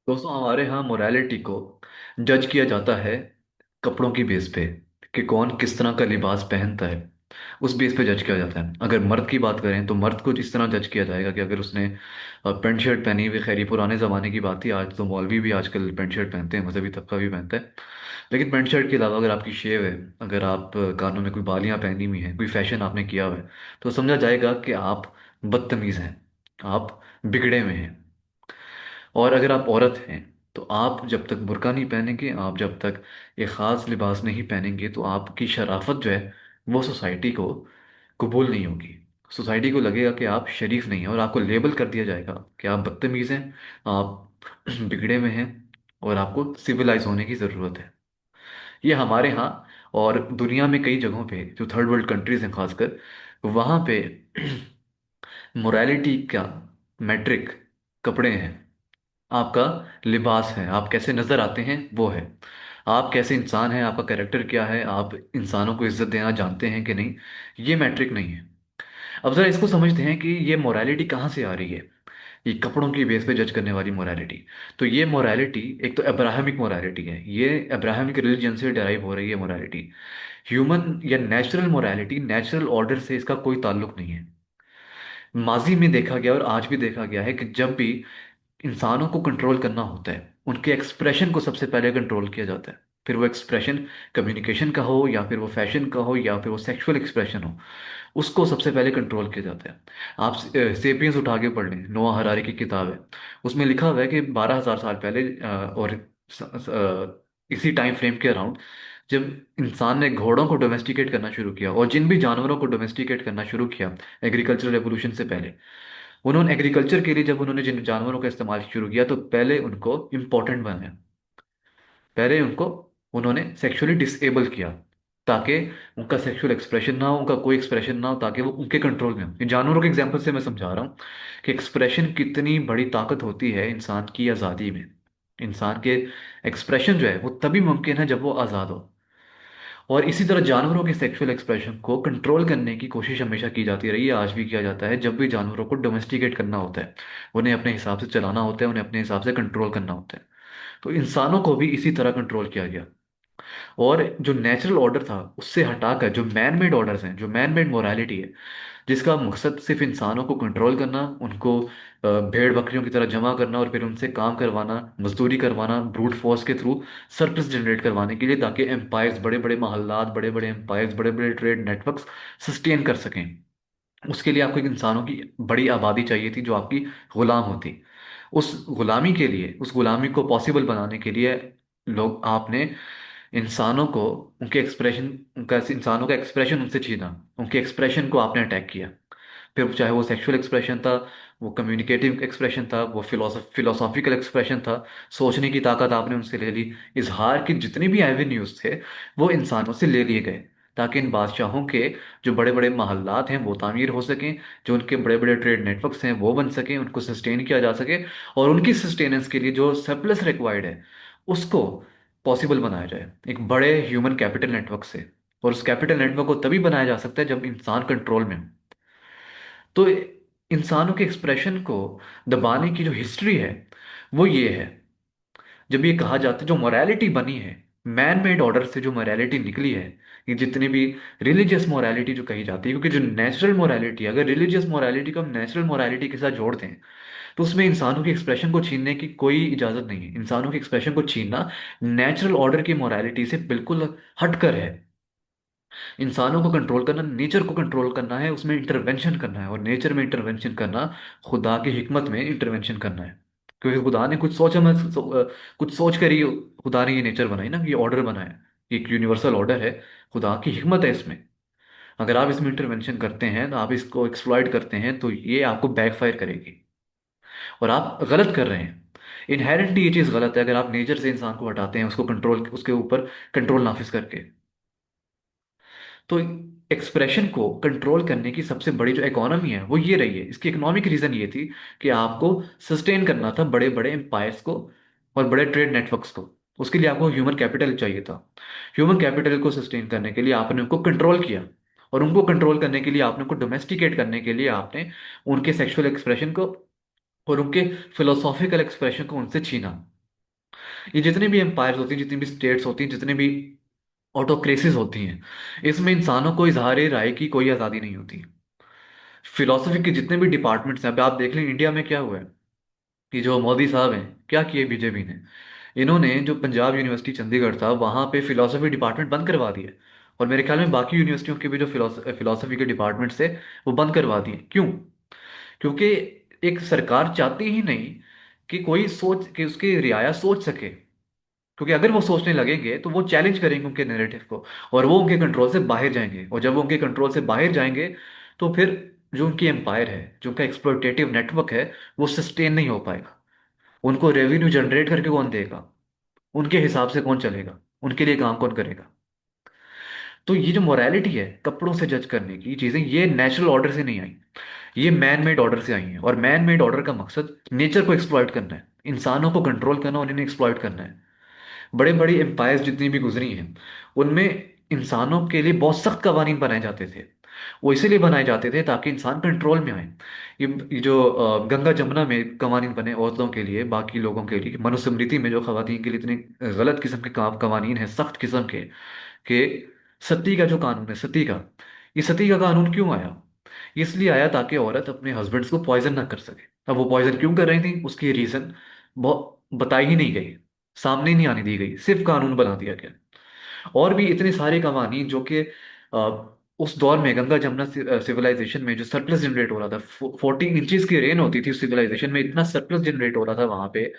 दोस्तों हमारे यहाँ मोरालिटी को जज किया जाता है कपड़ों की बेस पे कि कौन किस तरह का लिबास पहनता है। उस बेस पे जज किया जाता है। अगर मर्द की बात करें तो मर्द को इस तरह जज किया जाएगा कि अगर उसने पैंट शर्ट पहनी हुई, खैर ये पुराने ज़माने की बात थी, आज तो मौलवी भी आजकल पैंट शर्ट पहनते हैं, मजहबी तबका भी पहनता है। लेकिन पैंट शर्ट के अलावा अगर आपकी शेव है, अगर आप कानों में कोई बालियां पहनी हुई हैं, कोई फैशन आपने किया हुआ है, तो समझा जाएगा कि आप बदतमीज़ हैं, आप बिगड़े हुए हैं। और अगर आप औरत हैं तो आप जब तक बुर्का नहीं पहनेंगे, आप जब तक एक ख़ास लिबास नहीं पहनेंगे, तो आपकी शराफत जो है वो सोसाइटी को कबूल नहीं होगी। सोसाइटी को लगेगा कि आप शरीफ नहीं हैं और आपको लेबल कर दिया जाएगा कि आप बदतमीज़ हैं, आप बिगड़े हुए हैं और आपको सिविलाइज होने की ज़रूरत है। ये हमारे यहाँ और दुनिया में कई जगहों पे, जो थर्ड वर्ल्ड कंट्रीज हैं खासकर, वहाँ पे मोरालिटी का मैट्रिक कपड़े हैं, आपका लिबास है, आप कैसे नजर आते हैं वो है। आप कैसे इंसान हैं, आपका कैरेक्टर क्या है, आप इंसानों को इज्जत देना जानते हैं कि नहीं, ये मैट्रिक नहीं है। अब जरा इसको समझते हैं कि ये मोरालिटी कहाँ से आ रही है, ये कपड़ों की बेस पे जज करने वाली मोरालिटी। तो ये मोरालिटी एक तो अब्राहमिक मोरालिटी है, ये अब्राहमिक रिलीजन से डराइव हो रही है मोरालिटी। ह्यूमन या नेचुरल मोरालिटी, नेचुरल ऑर्डर से इसका कोई ताल्लुक नहीं है। माजी में देखा गया और आज भी देखा गया है कि जब भी इंसानों को कंट्रोल करना होता है, उनके एक्सप्रेशन को सबसे पहले कंट्रोल किया जाता है। फिर वो एक्सप्रेशन कम्युनिकेशन का हो, या फिर वो फैशन का हो, या फिर वो सेक्सुअल एक्सप्रेशन हो, उसको सबसे पहले कंट्रोल किया जाता है। आप सेपियंस उठा के पढ़ लें, नोआ हरारी की किताब है, उसमें लिखा हुआ है कि 12,000 साल पहले और इसी टाइम फ्रेम के अराउंड, जब इंसान ने घोड़ों को डोमेस्टिकेट करना शुरू किया और जिन भी जानवरों को डोमेस्टिकेट करना शुरू किया एग्रीकल्चरल रेवोल्यूशन से पहले, उन्होंने एग्रीकल्चर के लिए जब उन्होंने जिन जानवरों का इस्तेमाल शुरू किया तो पहले उनको इम्पोर्टेंट बनाया, पहले उनको उन्होंने सेक्सुअली डिसेबल किया, ताकि उनका सेक्सुअल एक्सप्रेशन ना हो, उनका कोई एक्सप्रेशन ना हो, ताकि वो उनके कंट्रोल में हो। ये जानवरों के एग्जाम्पल से मैं समझा रहा हूँ कि एक्सप्रेशन कितनी बड़ी ताकत होती है इंसान की आज़ादी में। इंसान के एक्सप्रेशन जो है वो तभी मुमकिन है जब वो आज़ाद हो। और इसी तरह जानवरों के सेक्सुअल एक्सप्रेशन को कंट्रोल करने की कोशिश हमेशा की जाती रही है, आज भी किया जाता है। जब भी जानवरों को डोमेस्टिकेट करना होता है, उन्हें अपने हिसाब से चलाना होता है, उन्हें अपने हिसाब से कंट्रोल करना होता है, तो इंसानों को भी इसी तरह कंट्रोल किया गया। और जो नेचुरल ऑर्डर था उससे हटाकर जो मैन मेड ऑर्डर्स हैं, जो मैन मेड मोरालिटी है, जिसका मकसद सिर्फ इंसानों को कंट्रोल करना, उनको भेड़ बकरियों की तरह जमा करना और फिर उनसे काम करवाना, मजदूरी करवाना ब्रूट फोर्स के थ्रू, सरप्लस जनरेट करवाने के लिए, ताकि एम्पायर्स, बड़े बड़े महल्लात, बड़े बड़े एम्पायर्स, बड़े बड़े ट्रेड नेटवर्क्स सस्टेन कर सकें। उसके लिए आपको एक इंसानों की बड़ी आबादी चाहिए थी जो आपकी गुलाम होती। उस गुलामी के लिए, उस गुलामी को पॉसिबल बनाने के लिए लोग, आपने इंसानों को, उनके एक्सप्रेशन, उनका इंसानों का एक्सप्रेशन उनसे छीना, उनके एक्सप्रेशन को आपने अटैक किया। फिर चाहे वो सेक्सुअल एक्सप्रेशन था, वो कम्युनिकेटिव एक्सप्रेशन था, वो फिलोसॉफिकल एक्सप्रेशन था, सोचने की ताकत आपने उनसे ले ली। इजहार के जितने भी एवेन्यूज थे वो इंसानों से ले लिए गए, ताकि इन बादशाहों के जो बड़े बड़े महल्लात हैं वो तामीर हो सकें, जो उनके बड़े बड़े ट्रेड नेटवर्क्स हैं वो बन सकें, उनको सस्टेन किया जा सके, और उनकी सस्टेनेंस के लिए जो सरप्लस रिक्वायर्ड है उसको पॉसिबल बनाया जाए एक बड़े ह्यूमन कैपिटल नेटवर्क से। और उस कैपिटल नेटवर्क को तभी बनाया जा सकता है जब इंसान कंट्रोल में हो। तो इंसानों के एक्सप्रेशन को दबाने की जो हिस्ट्री है वो ये है। जब ये कहा जाता है जो मोरालिटी बनी है, मैन मेड ऑर्डर से जो मोरालिटी निकली है, ये जितनी भी रिलीजियस मोरालिटी जो कही जाती है, क्योंकि जो नेचुरल मोरालिटी, अगर रिलीजियस मोरालिटी को हम नेचुरल मोरालिटी के साथ जोड़ते हैं तो उसमें इंसानों के एक्सप्रेशन को छीनने की कोई इजाजत नहीं है। इंसानों के एक्सप्रेशन को छीनना नेचुरल ऑर्डर की मोरालिटी से बिल्कुल हटकर है। इंसानों को कंट्रोल करना, नेचर को कंट्रोल करना है, उसमें इंटरवेंशन करना है, और नेचर में इंटरवेंशन करना खुदा की हिकमत में इंटरवेंशन करना है। क्योंकि खुदा ने कुछ सोचा, कुछ सोच कर ही खुदा ने ये नेचर बनाई ना, ये ऑर्डर बनाया, ये एक यूनिवर्सल ऑर्डर है, खुदा की हिकमत है इसमें। अगर आप इसमें इंटरवेंशन करते हैं, तो आप इसको एक्सप्लॉइट करते हैं, तो ये आपको बैकफायर करेगी और आप गलत कर रहे हैं। इनहेरेंटली ये चीज़ गलत है अगर आप नेचर से इंसान को हटाते हैं, उसको कंट्रोल, उसके ऊपर कंट्रोल नाफिज करके। तो एक्सप्रेशन को कंट्रोल करने की सबसे बड़ी जो इकोनॉमी है वो ये रही है। इसकी इकोनॉमिक रीजन ये थी कि आपको सस्टेन करना था बड़े बड़े एम्पायर्स को और बड़े ट्रेड नेटवर्क्स को। उसके लिए आपको ह्यूमन कैपिटल चाहिए था। ह्यूमन कैपिटल को सस्टेन करने के लिए आपने उनको कंट्रोल किया, और उनको कंट्रोल करने के लिए आपने, उनको डोमेस्टिकेट करने के लिए आपने उनके सेक्सुअल एक्सप्रेशन को और उनके फिलोसॉफिकल एक्सप्रेशन को उनसे छीना। ये जितने भी एम्पायर्स होती हैं, जितनी भी स्टेट्स होती हैं, जितने भी ऑटोक्रेसीज होती हैं, इसमें इंसानों को इजहार राय की कोई आज़ादी नहीं होती। फिलोसफी के जितने भी डिपार्टमेंट्स हैं, अब आप देख लें इंडिया में क्या हुआ है कि जो मोदी साहब हैं, क्या किए बीजेपी ने, इन्होंने जो पंजाब यूनिवर्सिटी चंडीगढ़ था वहाँ पे फिलोसफी डिपार्टमेंट बंद करवा दिए। और मेरे ख्याल में बाकी यूनिवर्सिटियों के भी जो फिलोसफी के डिपार्टमेंट्स थे वो बंद करवा दिए। क्यों? क्योंकि एक सरकार चाहती ही नहीं कि कोई सोच कि उसकी रियाया सोच सके। क्योंकि अगर वो सोचने लगेंगे तो वो चैलेंज करेंगे उनके नैरेटिव को, और वो उनके कंट्रोल से बाहर जाएंगे, और जब वो उनके कंट्रोल से बाहर जाएंगे तो फिर जो उनकी एम्पायर है, जो उनका एक्सप्लोइटेटिव नेटवर्क है, वो सस्टेन नहीं हो पाएगा। उनको रेवेन्यू जनरेट करके कौन देगा? उनके हिसाब से कौन चलेगा? उनके लिए काम कौन करेगा? तो ये जो मोरालिटी है कपड़ों से जज करने की चीजें, ये नेचुरल ऑर्डर से नहीं आई, ये मैन मेड ऑर्डर से आई हैं। और मैन मेड ऑर्डर का मकसद नेचर को एक्सप्लॉइट करना है, इंसानों को कंट्रोल करना और इन्हें एक्सप्लॉइट करना है। बड़े बड़े एम्पायर्स जितनी भी गुजरी हैं, उनमें इंसानों के लिए बहुत सख्त कवानीन बनाए जाते थे। वो इसीलिए बनाए जाते थे ताकि इंसान कंट्रोल में आए। ये जो गंगा जमुना में कवानीन बने औरतों के लिए, बाकी लोगों के लिए, मनुस्मृति में जो खवातीन के लिए इतने गलत किस्म के कवानीन हैं, सख्त किस्म के, कि सती का जो कानून है, सती का, ये सती का कानून क्यों आया? इसलिए आया ताकि औरत अपने हस्बैंड्स को पॉइजन ना कर सके। अब वो पॉइजन क्यों कर रही थी, उसकी रीजन बहुत बताई ही नहीं गई, सामने ही नहीं आने दी गई, सिर्फ कानून बना दिया गया। और भी इतने सारे कवानीन जो कि उस दौर में गंगा जमुना सिविलाइजेशन में जो सरप्लस जनरेट हो रहा था, 40 इंचेस की रेन होती थी उस सिविलाइजेशन में, इतना सरप्लस जनरेट हो रहा था वहां पे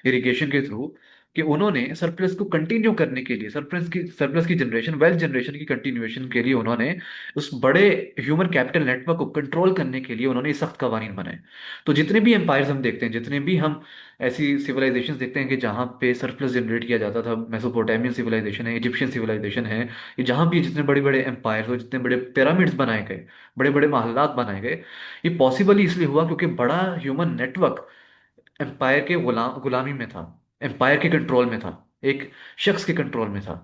इरिगेशन के थ्रू, कि उन्होंने सरप्लस को कंटिन्यू करने के लिए, सरप्लस की जनरेशन, वेल्थ जनरेशन की कंटिन्यूएशन के लिए, उन्होंने उस बड़े ह्यूमन कैपिटल नेटवर्क को कंट्रोल करने के लिए उन्होंने सख्त कवानीन बनाए। तो जितने भी एम्पायर्स हम देखते हैं, जितने भी हम ऐसी सिविलाइजेशन देखते हैं कि जहाँ पे सरप्लस जनरेट किया जाता था, मेसोपोटामियन सिविलाइजेशन है, इजिप्शियन सिविलाइजेशन है, ये जहाँ भी जितने बड़े बड़े एम्पायर और जितने बड़े पिरामिड्स बनाए गए, बड़े बड़े महल्लात बनाए गए, ये पॉसिबल ही इसलिए हुआ क्योंकि बड़ा ह्यूमन नेटवर्क एम्पायर के गुलामी में था, एम्पायर के कंट्रोल में था, एक शख्स के कंट्रोल में था।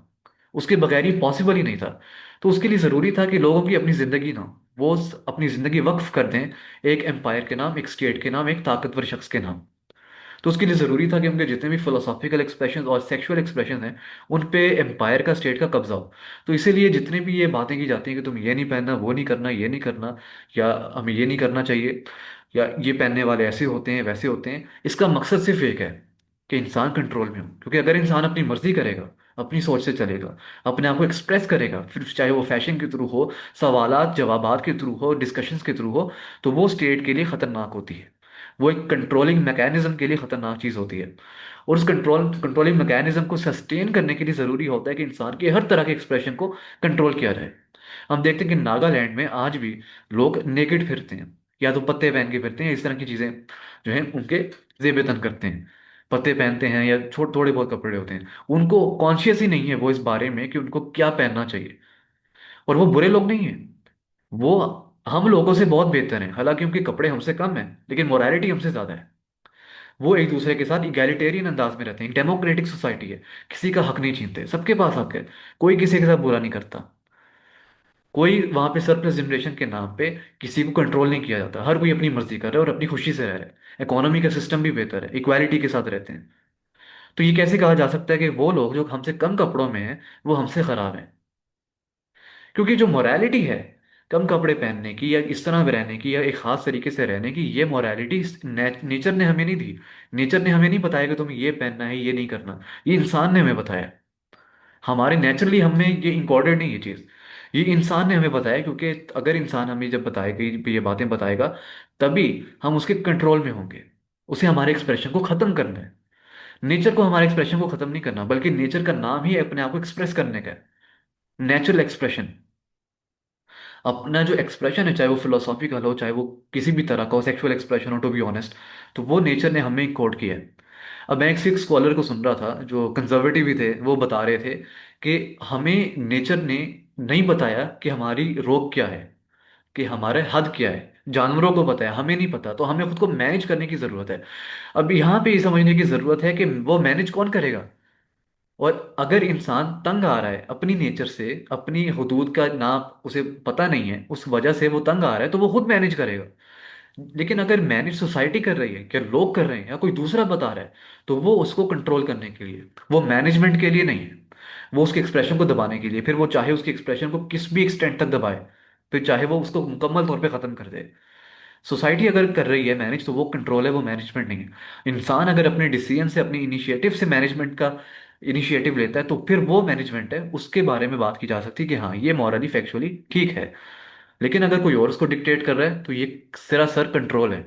उसके बगैर ये पॉसिबल ही नहीं था। तो उसके लिए ज़रूरी था कि लोगों की अपनी ज़िंदगी ना, वो अपनी ज़िंदगी वक्फ कर दें एक एम्पायर के नाम, एक स्टेट के नाम, एक ताकतवर शख्स के नाम। तो उसके लिए ज़रूरी था कि उनके जितने भी फिलोसॉफिकल एक्सप्रेशन और सेक्सुअल एक्सप्रेशन हैं, उन पे एम्पायर का, स्टेट का कब्जा हो। तो इसीलिए जितने भी ये बातें की जाती हैं कि तुम ये नहीं पहनना, वो नहीं करना, ये नहीं करना, या हमें ये नहीं करना चाहिए, या ये पहनने वाले ऐसे होते हैं, वैसे होते हैं, इसका मकसद सिर्फ एक है कि इंसान कंट्रोल में हो। क्योंकि अगर इंसान अपनी मर्जी करेगा, अपनी सोच से चलेगा, अपने आप को एक्सप्रेस करेगा, फिर चाहे वो फैशन के थ्रू हो, सवालात जवाबात के थ्रू हो, डिस्कशंस के थ्रू हो, तो वो स्टेट के लिए खतरनाक होती है। वो एक कंट्रोलिंग मैकेनिज्म के लिए खतरनाक चीज होती है। और उस कंट्रोलिंग मैकेनिज्म को सस्टेन करने के लिए जरूरी होता है कि इंसान के हर तरह के एक्सप्रेशन को कंट्रोल किया जाए। हम देखते हैं कि नागालैंड में आज भी लोग नेकेड फिरते हैं, या तो पत्ते पहन के फिरते हैं, इस तरह की चीजें जो हैं उनके जेब तन करते हैं, पत्ते पहनते हैं या थोड़े बहुत कपड़े होते हैं। उनको कॉन्शियस ही नहीं है वो इस बारे में कि उनको क्या पहनना चाहिए। और वो बुरे लोग नहीं हैं, वो हम लोगों से बहुत बेहतर हैं, हालांकि उनके कपड़े हमसे कम हैं लेकिन मोरालिटी हमसे ज्यादा है। वो एक दूसरे के साथ इगैलिटेरियन अंदाज में रहते हैं, डेमोक्रेटिक सोसाइटी है, किसी का हक नहीं छीनते, सबके पास हक है, कोई किसी के साथ बुरा नहीं करता। कोई वहां पे सरप्लस जनरेशन के नाम पे किसी को कंट्रोल नहीं किया जाता, हर कोई अपनी मर्जी कर रहा है और अपनी खुशी से रह रहा है। इकोनॉमी का सिस्टम भी बेहतर है, इक्वालिटी के साथ रहते हैं। तो ये कैसे कहा जा सकता है कि वो लोग जो हमसे कम कपड़ों में हैं वो हमसे खराब हैं? क्योंकि जो मोरालिटी है कम कपड़े पहनने की, या इस तरह रहने की, या एक खास तरीके से रहने की, ये मोरालिटी नेचर ने हमें नहीं दी। नेचर ने हमें नहीं बताया कि तुम्हें ये पहनना है, ये नहीं करना। ये इंसान ने हमें बताया। हमारे नेचुरली हमें ये इनकोडेड नहीं, ये चीज़ ये इंसान ने हमें बताया। क्योंकि अगर इंसान हमें जब बताएगा, ये बातें बताएगा, तभी हम उसके कंट्रोल में होंगे। उसे हमारे एक्सप्रेशन को ख़त्म करना है। नेचर को, हमारे एक्सप्रेशन को ख़त्म नहीं करना, बल्कि नेचर का नाम ही अपने आप को एक्सप्रेस करने का है, नेचुरल एक्सप्रेशन। अपना जो एक्सप्रेशन है, चाहे वो फिलोसॉफिकल हो, चाहे वो किसी भी तरह का हो, सेक्सुअल एक्सप्रेशन हो, टू बी ऑनेस्ट, तो वो नेचर ने हमें कोड किया है। अब मैं एक सिख स्कॉलर को सुन रहा था जो कंजर्वेटिव भी थे, वो बता रहे थे कि हमें नेचर ने नहीं बताया कि हमारी रोग क्या है, कि हमारे हद क्या है। जानवरों को पता है, हमें नहीं पता, तो हमें खुद को मैनेज करने की जरूरत है। अब यहाँ पे ये समझने की जरूरत है कि वो मैनेज कौन करेगा। और अगर इंसान तंग आ रहा है अपनी नेचर से, अपनी हदूद का नाप उसे पता नहीं है, उस वजह से वो तंग आ रहा है, तो वो खुद मैनेज करेगा। लेकिन अगर मैनेज सोसाइटी कर रही है, क्या लोग कर रहे हैं या कोई दूसरा बता रहा है, तो वो उसको कंट्रोल करने के लिए, वो मैनेजमेंट के लिए नहीं है। वो उसके एक्सप्रेशन को दबाने के लिए, फिर वो चाहे उसके एक्सप्रेशन को किस भी एक्सटेंट तक दबाए, फिर चाहे वो उसको मुकम्मल तौर पे खत्म कर दे। सोसाइटी अगर कर रही है मैनेज, तो वो कंट्रोल है, वो मैनेजमेंट नहीं है। इंसान अगर अपने डिसीजन से, अपनी इनिशिएटिव से मैनेजमेंट का इनिशिएटिव लेता है, तो फिर वो मैनेजमेंट है, उसके बारे में बात की जा सकती है कि हाँ ये मॉरली फैक्चुअली ठीक है। लेकिन अगर कोई और उसको डिक्टेट कर रहा है, तो ये सरासर कंट्रोल है।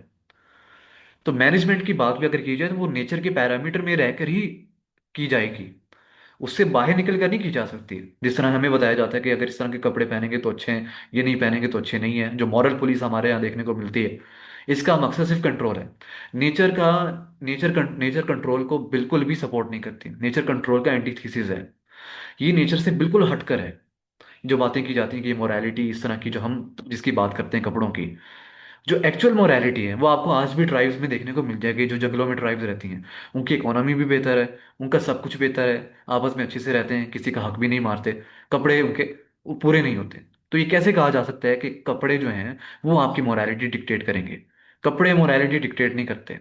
तो मैनेजमेंट की बात भी अगर की जाए, तो वो नेचर के पैरामीटर में रहकर ही की जाएगी, उससे बाहर निकल कर नहीं की जा सकती। जिस तरह हमें बताया जाता है कि अगर इस तरह के कपड़े पहनेंगे तो अच्छे हैं, ये नहीं पहनेंगे तो अच्छे नहीं है, जो मॉरल पुलिस हमारे यहाँ देखने को मिलती है, इसका मकसद सिर्फ कंट्रोल है। नेचर का नेचर कंट्रोल को बिल्कुल भी सपोर्ट नहीं करती, नेचर कंट्रोल का एंटीथीसिस है। ये नेचर से बिल्कुल हटकर है। जो बातें की जाती हैं कि ये मोरालिटी इस तरह की, जो हम जिसकी बात करते हैं कपड़ों की, जो एक्चुअल मोरालिटी है वो आपको आज भी ट्राइब्स में देखने को मिल जाएगी। जो जंगलों में ट्राइब्स रहती हैं, उनकी इकोनॉमी भी बेहतर है, उनका सब कुछ बेहतर है, आपस में अच्छे से रहते हैं, किसी का हक भी नहीं मारते, कपड़े उनके वो पूरे नहीं होते। तो ये कैसे कहा जा सकता है कि कपड़े जो हैं वो आपकी मोरालिटी डिक्टेट करेंगे? कपड़े मोरालिटी डिक्टेट नहीं करते।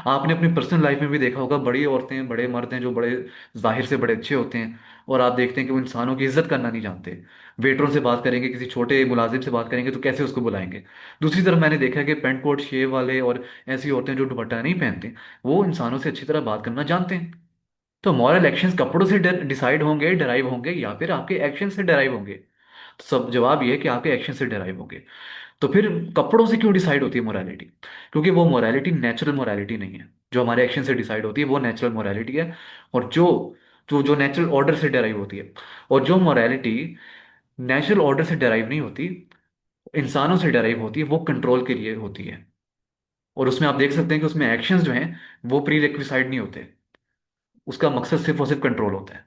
आपने अपनी पर्सनल लाइफ में भी देखा होगा, बड़ी औरतें बड़े मर्द हैं जो बड़े जाहिर से बड़े अच्छे होते हैं, और आप देखते हैं कि वो इंसानों की इज्जत करना नहीं जानते। वेटरों से बात करेंगे, किसी छोटे मुलाजिम से बात करेंगे तो कैसे उसको बुलाएंगे। दूसरी तरफ मैंने देखा है कि पेंट कोट शेव वाले और ऐसी औरतें जो दुपट्टा नहीं पहनती, वो इंसानों से अच्छी तरह बात करना जानते हैं। तो मॉरल एक्शंस कपड़ों से डिसाइड होंगे, डराइव होंगे, या फिर आपके एक्शन से डराइव होंगे? तो सब जवाब ये है कि आपके एक्शन से डराइव होंगे। तो फिर कपड़ों से क्यों डिसाइड होती है मोरालिटी? क्योंकि वो मोरालिटी नेचुरल मोरालिटी नहीं है। जो हमारे एक्शन से डिसाइड होती है वो नेचुरल मोरालिटी है। और जो जो जो नेचुरल ऑर्डर से डराइव होती है, और जो मोरालिटी नेचुरल ऑर्डर से डराइव नहीं होती, इंसानों से डराइव होती है, वो कंट्रोल के लिए होती है। और उसमें आप देख सकते हैं कि उसमें एक्शंस जो हैं वो प्री रिक्विसाइड नहीं होते, उसका मकसद सिर्फ और सिर्फ कंट्रोल होता है।